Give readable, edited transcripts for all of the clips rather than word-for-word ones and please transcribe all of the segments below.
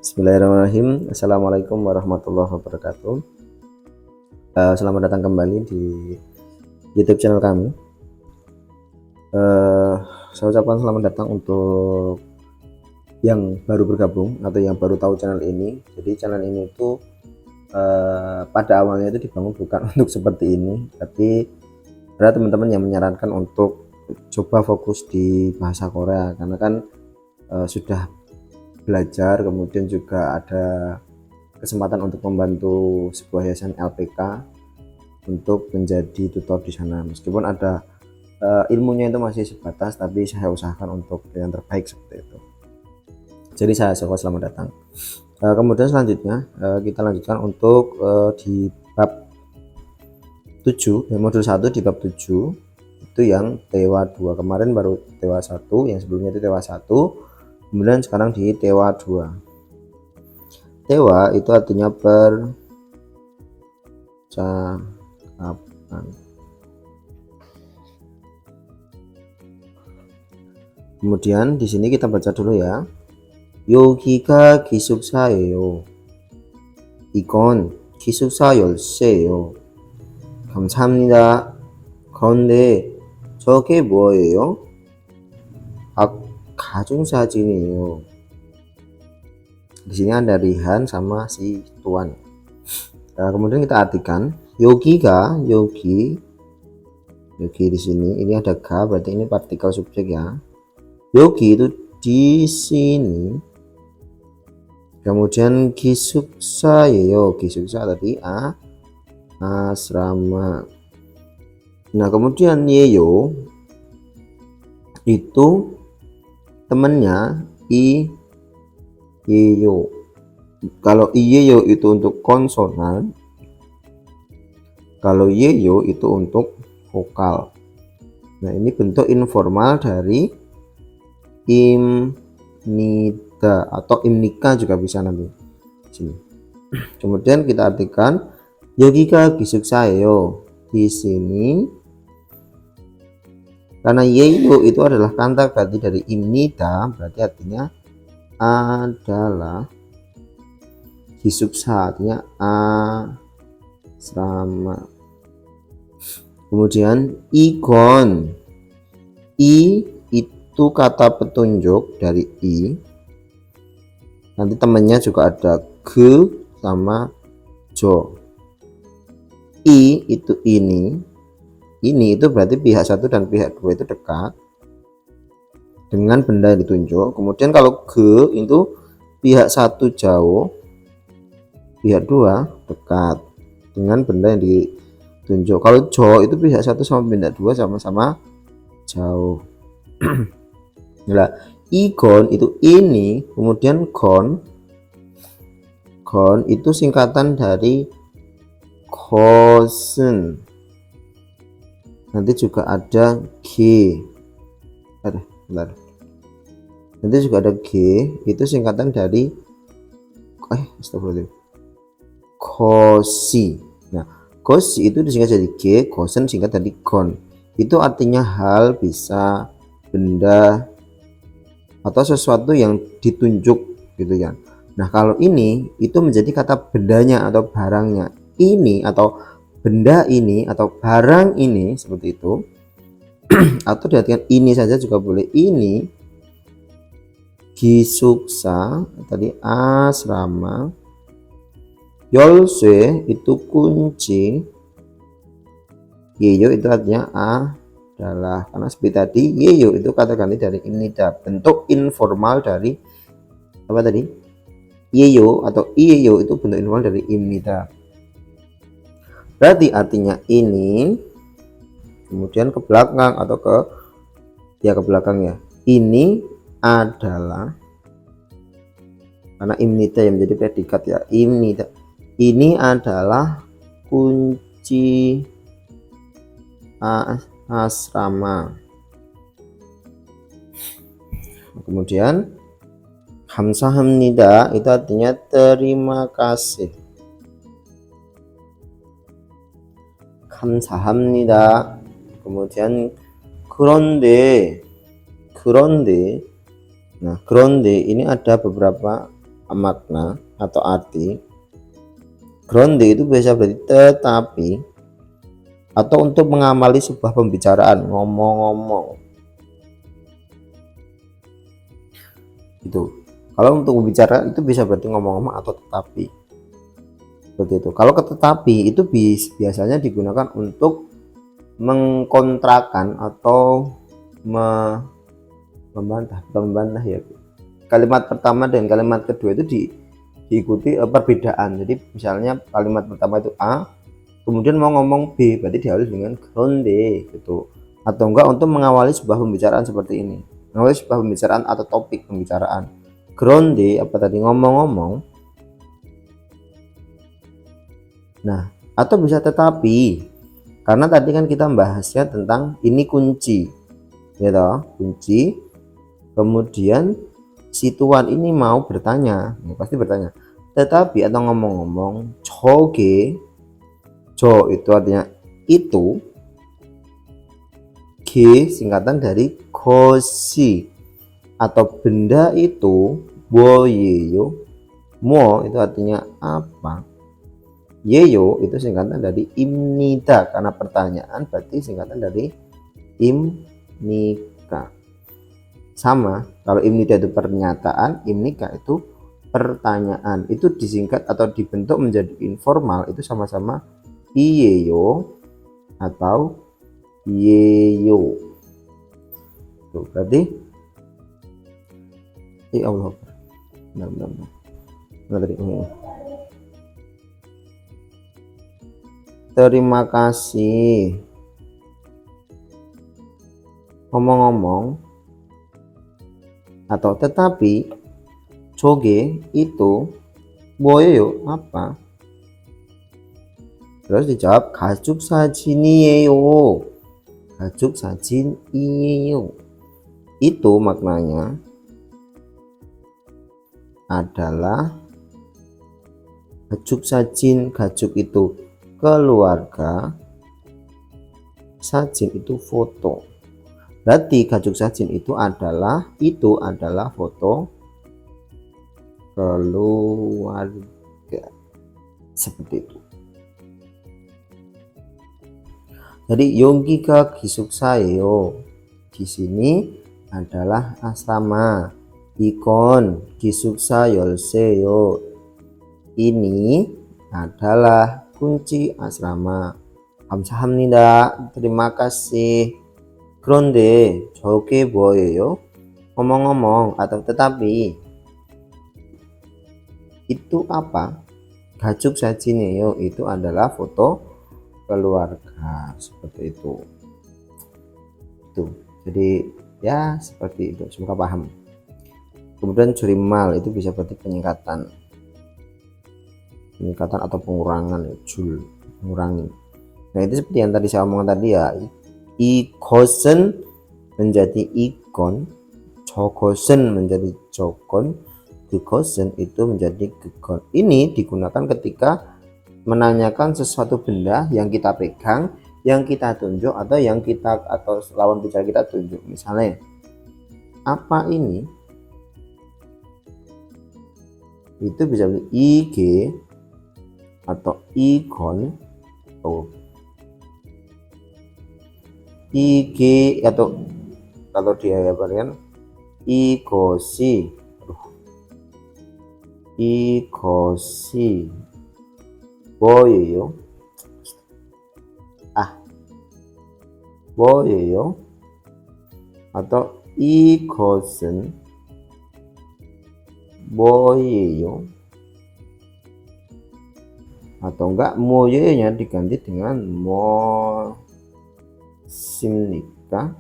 Bismillahirrahmanirrahim. Assalamualaikum warahmatullahi wabarakatuh. Selamat datang kembali di YouTube channel kami. Saya ucapkan selamat datang untuk yang baru bergabung atau yang baru tahu channel ini. Jadi channel ini itu pada awalnya itu dibangun bukan untuk seperti ini, tapi ada teman-teman yang menyarankan untuk coba fokus di bahasa Korea karena kan sudah belajar, kemudian juga ada kesempatan untuk membantu sebuah yayasan LPK untuk menjadi tutor di sana. Meskipun ada ilmunya itu masih sebatas, tapi saya usahakan untuk yang terbaik seperti itu. Jadi saya selamat datang. Kemudian selanjutnya kita lanjutkan untuk di bab 7, modul 1 di bab 7 itu yang Tewa 2. Kemarin baru Tewa 1, yang sebelumnya itu Tewa 1. Kemudian sekarang di Tewa 2. Tewa itu artinya percakapan. Kemudian di sini kita baca dulu ya. 여기가 기숙사예요. 이건 기숙사 열쇠예요. 감사합니다. 그런데 저게 뭐예요? 가중사진이에요. Di sini ada Rihan sama si Tuan. Kemudian kita artikan yogiga, yogi di sini ini ada ga, berarti ini partikel subjek ya. Yogi itu di sini. Kemudian 기숙사예요. 기숙사 tadi asrama. Nah, kemudian yeyo itu temennya iyeyo. Kalau iyeyo itu untuk konsonan, kalau yeyo itu untuk vokal. Nah, ini bentuk informal dari imnida atau imnika juga bisa nanti sini. Kemudian kita artikan 여기가 기숙사예요. Di sini karena yeyo itu adalah kanta ganti dari imnida, berarti artinya adalah. Gi숙사 artinya asrama. Kemudian igon, i itu kata petunjuk dari i. Nanti temannya juga ada ge sama jo. I itu ini itu berarti pihak 1 dan pihak 2 itu dekat dengan benda yang ditunjuk. Kemudian kalau ge itu pihak 1 jauh, pihak 2 dekat dengan benda yang ditunjuk. Kalau jo itu pihak 1 sama pihak 2 sama-sama jauh. Nah, igon itu ini, kemudian gon itu singkatan dari kosen. Nanti juga ada G. Bentar. Nanti juga ada G, itu singkatan dari astagfirullahaladzim, kosi. Nah, kosi itu disingkat jadi G, kosen singkat dari gon. Itu artinya hal, bisa, benda, atau sesuatu yang ditunjuk gitu ya. Nah, kalau ini itu menjadi kata bendanya atau barangnya. Ini atau benda ini atau barang ini seperti itu. Atau diartikan ini saja juga boleh. Ini gi숙사 tadi asrama. 열쇠 itu kunci. yeyo itu artinya adalah, karena seperti tadi yeyo itu kata ganti dari imnida, bentuk informal dari apa tadi? Yeyo atau iyeyo itu bentuk informal dari imnida. Berarti artinya ini, kemudian ke belakang atau ke belakang ya. Ini adalah, karena imnida yang menjadi predikat ya, imnida. Ini adalah kunci asrama. Kemudian 감사합니다 itu artinya terima kasih. 감사합니다. Kemudian 그런데, nah 그런데 ini ada beberapa makna atau arti. Gronde itu biasa berarti tetapi atau untuk mengamali sebuah pembicaraan, ngomong-ngomong. Itu. Kalau untuk berbicara itu bisa berarti ngomong-ngomong atau tetapi. Seperti itu. Kalau tetapi itu biasanya digunakan untuk mengkontrakan atau membantah ya. Kalimat pertama dan kalimat kedua itu diikuti perbedaan. Jadi misalnya kalimat pertama itu A, kemudian mau ngomong B, berarti diawali dengan gronde gitu. Atau enggak untuk mengawali sebuah pembicaraan seperti ini. Mengawali sebuah pembicaraan atau topik pembicaraan. Gronde apa tadi, ngomong-ngomong. Nah, atau bisa tetapi. Karena tadi kan kita membahasnya tentang ini kunci. Ya toh, kunci. Kemudian si tuan ini mau bertanya, ya pasti bertanya. Tetapi atau ngomong-ngomong, joge, jo itu artinya itu, g singkatan dari koshi atau benda itu, boyeyo, mo itu artinya apa, yeyo itu singkatan dari imnida, karena pertanyaan berarti singkatan dari imnika. Sama, kalau imnida itu pernyataan, imnika itu pertanyaan. Itu disingkat atau dibentuk menjadi informal, itu sama-sama iyeyo atau yeyo. Tuh, berarti Allah. Benar. Terima kasih. Ngomong-ngomong atau tetapi, joge itu 뭐예요 apa? Terus dijawab 가족 사진이에요. 가족 사진이에요. Itu maknanya adalah 가족 사진, 가족 itu keluarga, sajin itu foto. Berarti gajuk sajin itu adalah foto keluarga. Seperti itu. Jadi yonggiga gisuksayeyo di sini adalah asrama. Ikon gisuksa 열쇠요. Ini adalah kunci asrama. 감사합니다. terima kasih. 그런데 저게 뭐예요? ngomong-ngomong atau tetapi itu apa? 가족 사진이에요. Itu adalah foto keluarga. Seperti itu. Jadi ya seperti itu. Semoga paham. Kemudian jurimal itu bisa berarti peningkatan atau pengurangan, jul, mengurangi. Nah itu seperti yang tadi saya omongkan tadi ya. 이것은 menjadi ikon, 저것은 menjadi jokon, 그것은 itu menjadi kekon. Ini digunakan ketika menanyakan sesuatu benda yang kita pegang, yang kita tunjuk atau lawan bicara kita tunjuk. Misalnya, apa ini? Itu bisa menjadi ig atau ikon. IG atau kalau dia varian igosi 뭐예요? 뭐예요? atau 이것은 뭐예요? atau enggak 뭐예요nya diganti dengan simnika.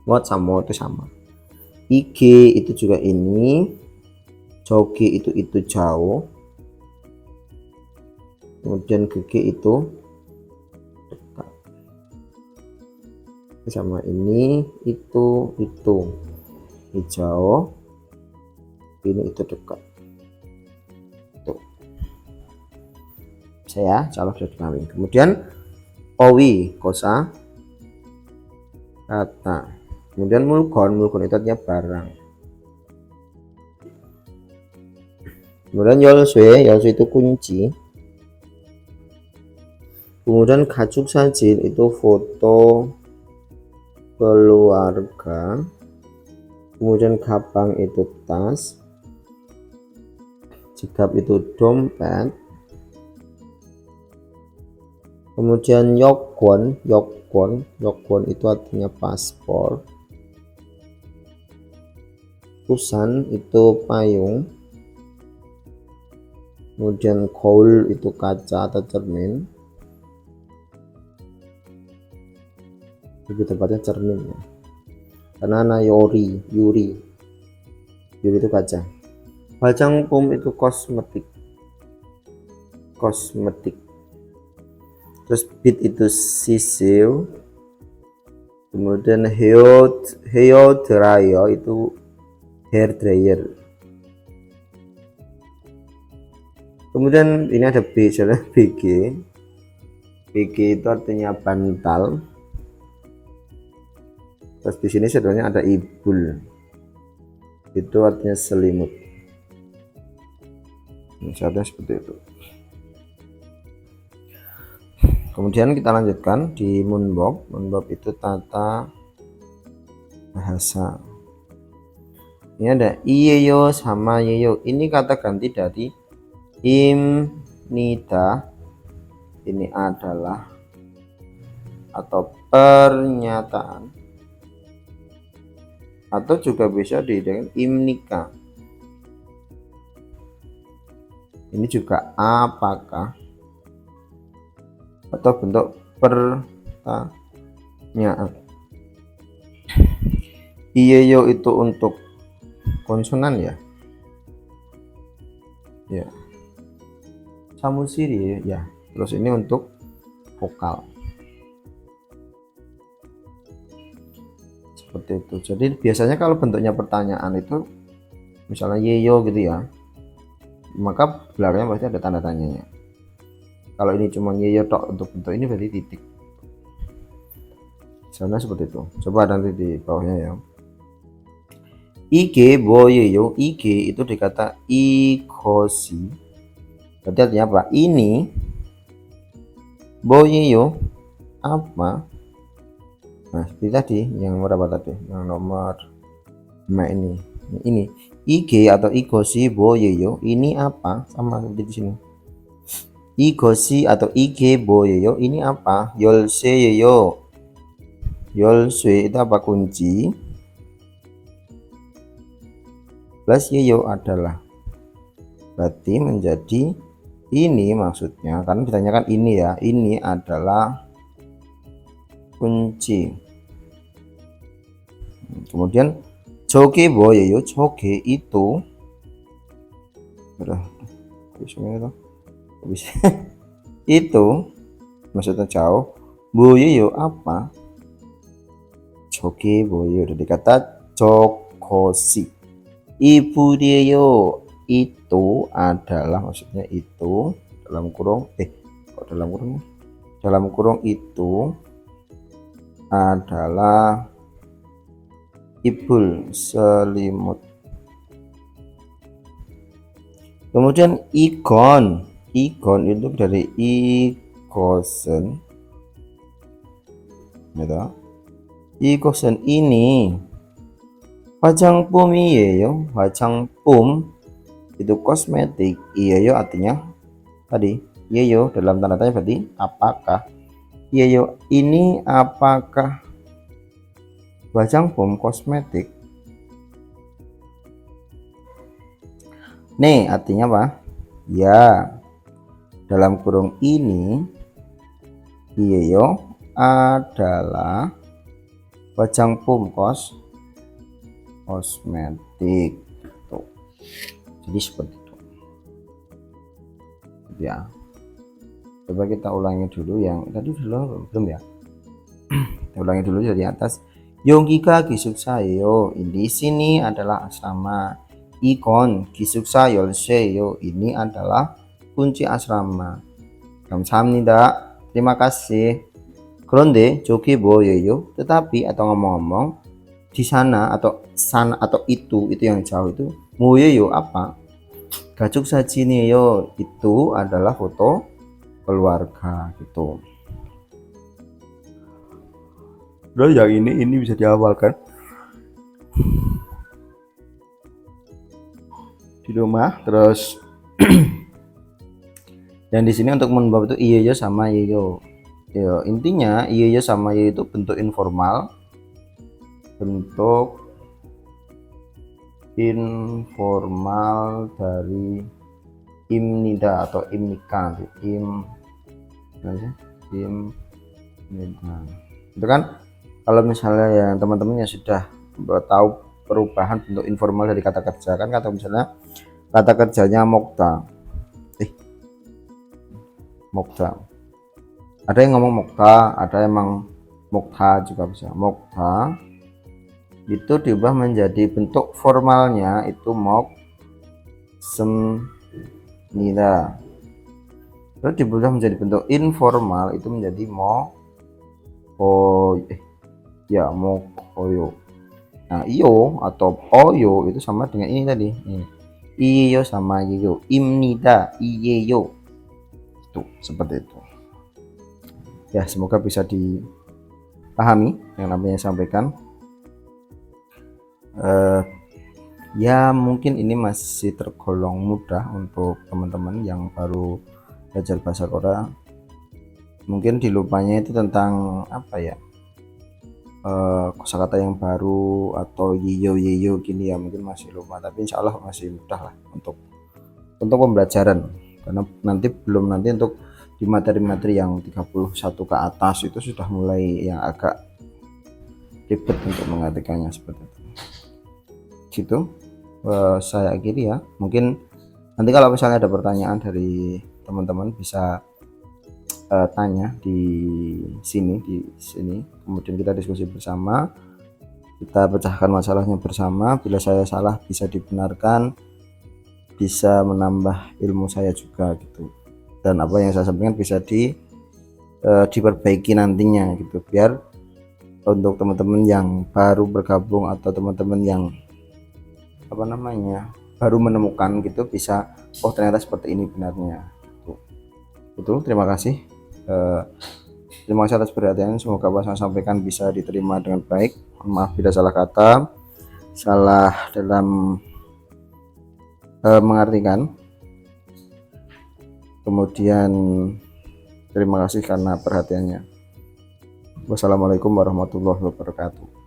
Mod sama itu sama. IG itu juga ini. Jogi itu jauh. Kemudian GG itu dekat. Sama ini itu hijau. Ini itu dekat. Tuh. Saya calon sudah dipahami. Kemudian owi kosa kata. Kemudian mulkon itu artinya barang. Kemudian 열쇠 itu kunci. Kemudian 가족 사진 itu foto keluarga. Kemudian 가방 itu tas. 지갑 itu dompet. Kemudian 여권 itu artinya paspor. 우산 itu payung. Kemudian 거울 itu kaca atau cermin. Lebih tepatnya cermin ya. Karena yuri itu kaca. 화장품 itu kosmetik. Terus bit itu sisil. Kemudian hair dryer itu hair dryer. Kemudian ini ada B, saudara, BG itu artinya bantal. Terus di sini sebenarnya ada ibul, itu artinya selimut. Misalnya seperti itu. Kemudian kita lanjutkan di munbab itu tata bahasa. Ini ada iyeyo sama yeyo, ini kata ganti dari imnida, ini adalah atau pernyataan, atau juga bisa dengan imnika, ini juga apakah, atau bentuk pertanyaan. Iyeyo itu untuk konsonan ya. Samusiri ya. Terus ini untuk vokal. Seperti itu. Jadi biasanya kalau bentuknya pertanyaan itu misalnya yeyo gitu ya, maka belakangnya pasti ada tanda tanyanya. Kalau ini cuma yeyo tok untuk bentuk ini berarti titik. Misalnya seperti itu. Coba nanti di bawahnya ya. Ige boyeyo, ige itu dikata ikosi. Berarti artinya apa? Ini boyeyo apa? Nah, seperti tadi yang berapa tadi? Yang nomor 5 ini. Ini ige atau ikosi boyeyo, ini apa? Sama seperti di sini. Ikosi atau ige boyeyo, ini apa? 열쇠예요. 열쇠 itu apa? Kunci. Plus yeyo adalah. Berarti menjadi ini maksudnya, karena ditanyakan ini ya, ini adalah kunci. Kemudian 저게 뭐예요? 저게 itu itu maksudnya jauh. 뭐예요 apa? 저게 뭐예요? Jadi kata 저것이. 이불이에요. Itu adalah, maksudnya itu dalam kurung dalam kurung itu adalah ibul, selimut. Kemudian ikon itu dari ikosen gitu. Ikosen ini 화장품이에요. 화장품 itu kosmetik. Iyeyo artinya tadi iyeyo dalam tanda tanya berarti apakah. Iyeyo ini apakah 화장품 kosmetik. Nih artinya apa? Ya, dalam kurung ini iyeyo adalah 화장품 kosmetik. Tuh. Jadi seperti itu ya. Coba kita ulangi dulu yang tadi belum ya. Kita ulangi dulu dari atas. 용기가 기숙사예요. Di sini adalah asrama. 이건 기숙사 열쇠예요. Ini adalah kunci asrama. 감사합니다. Terima kasih. 그런데 저기 뭐예요? Tetapi atau ngomong-ngomong di sana atau itu yang jauh itu 뭐예요 apa? Gacuk Sajineyo itu adalah foto keluarga gitu. Terus yang ini bisa dihafalkan di rumah. Terus dan di sini untuk membab itu iyo sama yeyo. Ya, intinya iyo sama yeyo itu bentuk informal, dari imnida atau imnika nanti imnida itu kan. Kalau misalnya yang teman-teman yang sudah tahu perubahan bentuk informal dari kata kerja kan, kata misalnya kata kerjanya mokta, ada yang ngomong mokta, ada emang mokta juga bisa. Mokta itu diubah menjadi bentuk formalnya itu mok semnida, terus diubah menjadi bentuk informal itu menjadi mokoyo. Nah iyo atau oyo itu sama dengan ini tadi, iyo sama yeyo, imnida iyeyo, tuh seperti itu ya. Semoga bisa dipahami yang namanya sampaikan. Ya mungkin ini masih tergolong mudah untuk teman-teman yang baru belajar bahasa Korea. Mungkin dilupanya itu tentang apa ya, kosakata yang baru atau yeyo gini ya, mungkin masih lupa, tapi insya Allah masih mudah lah untuk pembelajaran. Karena nanti untuk di materi-materi yang 31 ke atas itu sudah mulai yang agak ribet untuk mengartikannya seperti itu gitu. Saya akhiri ya. Mungkin nanti kalau misalnya ada pertanyaan dari teman-teman bisa tanya di sini, kemudian kita diskusi bersama, kita pecahkan masalahnya bersama. Bila saya salah bisa dibenarkan, bisa menambah ilmu saya juga gitu, dan apa yang saya sampaikan bisa diperbaiki nantinya gitu, biar untuk teman-teman yang baru bergabung atau teman-teman yang baru menemukan gitu bisa, oh ternyata seperti ini benarnya gitu. Terima kasih atas perhatian. Semoga apa yang saya sampaikan bisa diterima dengan baik. Maaf bila salah kata, salah dalam mengartikan. Kemudian terima kasih karena perhatiannya. Wassalamualaikum warahmatullahi wabarakatuh.